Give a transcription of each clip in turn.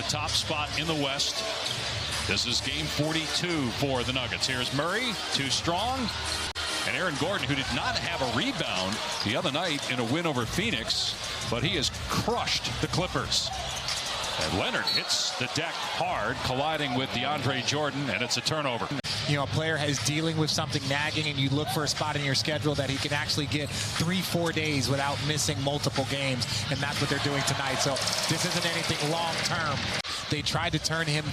the top spot in the West. This is game 42 for the Nuggets. Here's Murray, too strong. And Aaron Gordon, who did not have a rebound the other night in a win over Phoenix, but he has crushed the Clippers. And Leonard hits the deck hard, colliding with DeAndre Jordan, and it's a turnover. You know, a player is dealing with something nagging, and you look for a spot in your schedule that he can actually get 3-4 days without missing multiple games, and that's what they're doing tonight. So this isn't anything long term. They tried to turn him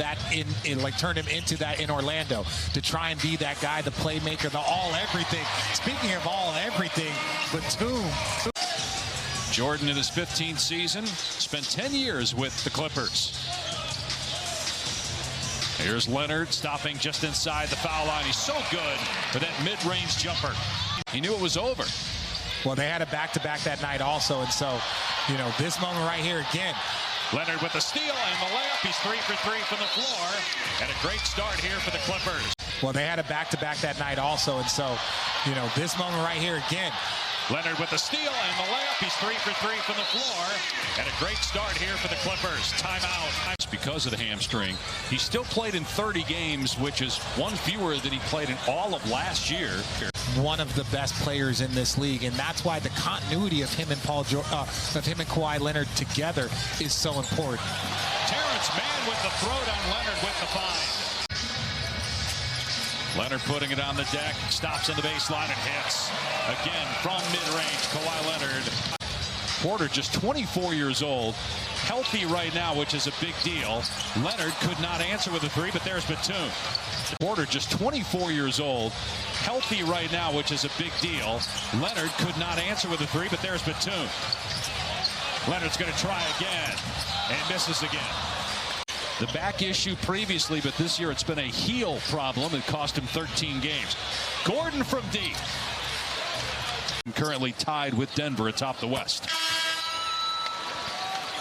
turn him into that in Orlando, to try and be that guy, the playmaker, the all-everything. Speaking of all-everything, Batum. Jordan in his 15th season, spent 10 years with the Clippers. Here's Leonard stopping just inside the foul line. He's so good for that mid-range jumper. He knew it was over. Well, they had a back-to-back that night also, and so, you know, this moment right here again. Leonard with the steal and the layup. He's 3 for 3 from the floor. And a great start here for the Clippers. Well, they had a back-to-back that night also, and so, you know, this moment right here again. Leonard with the steal and the layup. He's 3 for 3 from the floor. And a great start here for the Clippers. Timeout. Because of the hamstring, he still played in 30 games, which is one fewer than he played in all of last year. One of the best players in this league, and that's why the continuity of him and Kawhi Leonard together is so important. Terrence Mann with the throw down. Leonard with the find. Leonard putting it on the deck, stops on the baseline and hits. Again, from mid-range, Kawhi Leonard. Porter just 24 years old, healthy right now, which is a big deal. Leonard could not answer with a three, but there's Batum. Porter just 24 years old, healthy right now, which is a big deal. Leonard could not answer with a three, but there's Batum. Leonard's going to try again and misses again. The back issue previously, but this year it's been a heel problem. It cost him 13 games. Gordon from deep. Currently tied with Denver atop the West.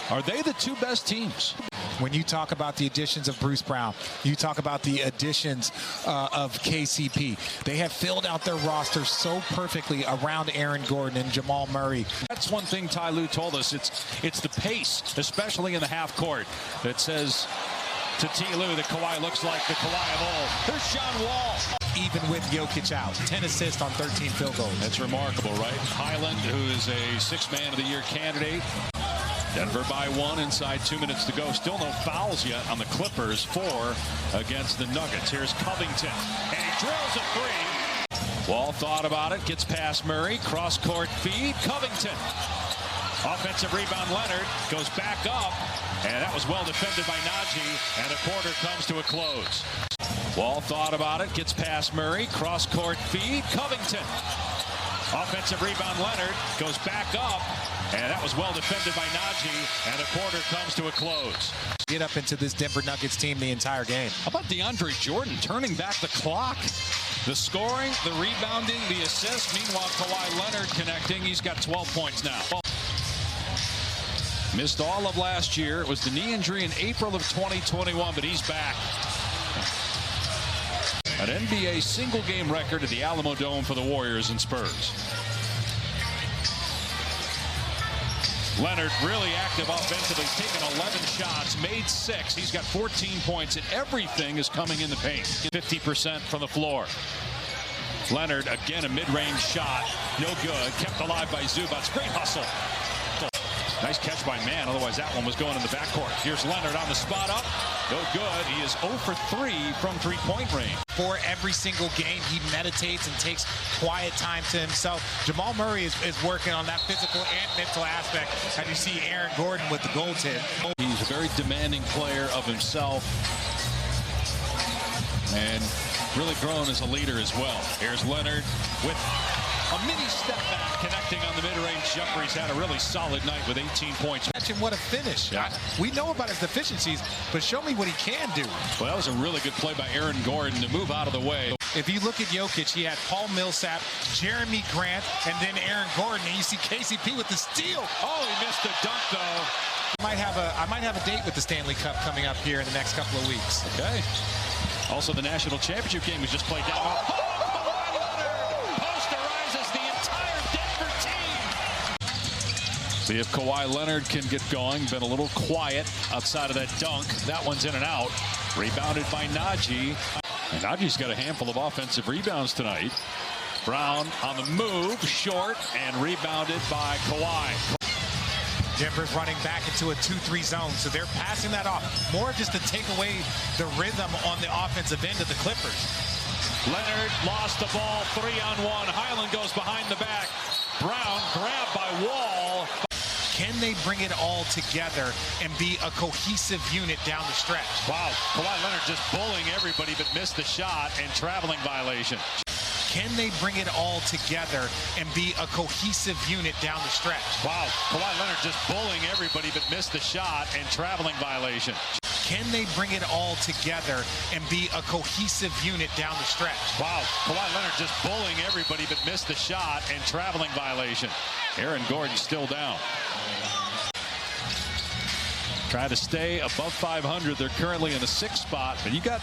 Are they the two best teams? When you talk about the additions of Bruce Brown, you talk about the additions of KCP. They have filled out their roster so perfectly around Aaron Gordon and Jamal Murray. That's one thing Ty Lue told us. It's the pace, especially in the half court, that says to T. Lue that Kawhi looks like the Kawhi of old. There's John Wall. Even with Jokic out, 10 assists on 13 field goals. That's remarkable, right? Highland, who is a Sixth Man of the Year candidate. Denver by 1, inside 2 minutes to go. Still no fouls yet on the Clippers. 4 against the Nuggets. Here's Covington, and he drills a three. Wall thought about it, gets past Murray, cross-court feed, Covington. Offensive rebound, Leonard goes back up, and that was well defended by Najee, and the quarter comes to a close. Wall thought about it, gets past Murray, cross-court feed, Covington. Offensive rebound, Leonard goes back up, and that was well defended by Najee, and the quarter comes to a close. Get up into this Denver Nuggets team the entire game. How about DeAndre Jordan turning back the clock? The scoring, the rebounding, the assists. Meanwhile, Kawhi Leonard connecting. He's got 12 points now. Missed all of last year. It was the knee injury in April of 2021, but he's back. An NBA single-game record at the Alamo Dome for the Warriors and Spurs. Leonard really active offensively, taken 11 shots, made 6. He's got 14 points, and everything is coming in the paint. 50% from the floor. Leonard, again, a mid-range shot. No good. Kept alive by Zubac. Great hustle. Nice catch by Mann, otherwise that one was going in the backcourt. Here's Leonard on the spot up. No good. He is 0 for 3 from three-point range. For every single game, he meditates and takes quiet time to himself. Jamal Murray is working on that physical and mental aspect, as you see Aaron Gordon with the goal tip. He's a very demanding player of himself and really grown as a leader as well. Here's Leonard with a mini step back, connecting on the mid-range jumper. He's had a really solid night with 18 points. Imagine what a finish. Yeah. We know about his deficiencies, but show me what he can do. Well, that was a really good play by Aaron Gordon to move out of the way. If you look at Jokic, he had Paul Millsap, Jeremy Grant, and then Aaron Gordon. And you see KCP with the steal. Oh, he missed the dunk, though. I might have a date with the Stanley Cup coming up here in the next couple of weeks. Okay. Also, the national championship game was just played down. Oh! See if Kawhi Leonard can get going. Been a little quiet outside of that dunk. That one's in and out. Rebounded by Najee. And Najee's got a handful of offensive rebounds tonight. Brown on the move, short, and rebounded by Kawhi. Denver's running back into a 2-3 zone, so they're passing that off. More just to take away the rhythm on the offensive end of the Clippers. Leonard lost the ball, 3-on-1. Highland goes behind the back. Brown grabbed by Wall. Can they bring it all together and be a cohesive unit down the stretch? Wow, Kawhi Leonard just bullying everybody but missed the shot and traveling violation. Can they bring it all together and be a cohesive unit down the stretch? Wow, Kawhi Leonard just bullying everybody but missed the shot and traveling violation. Can they bring it all together and be a cohesive unit down the stretch? Wow, Kawhi Leonard just bullying everybody but missed the shot and traveling violation. Aaron Gordon still down. Try to stay above 500. They're currently in the 6th spot, but you got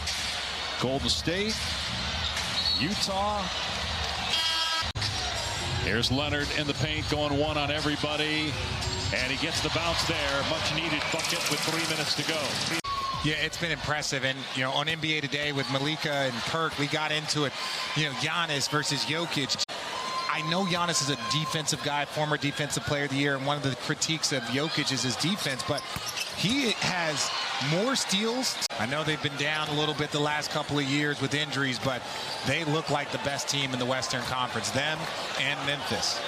Golden State, Utah. Here's Leonard in the paint going one on everybody, and he gets the bounce there. Much needed bucket with 3 minutes to go. Yeah, it's been impressive. And, on NBA Today with Malika and Kirk, we got into it, Giannis versus Jokic. I know Giannis is a defensive guy, former defensive player of the year, and one of the critiques of Jokic is his defense, but he has more steals. I know they've been down a little bit the last couple of years with injuries, but they look like the best team in the Western Conference, them and Memphis.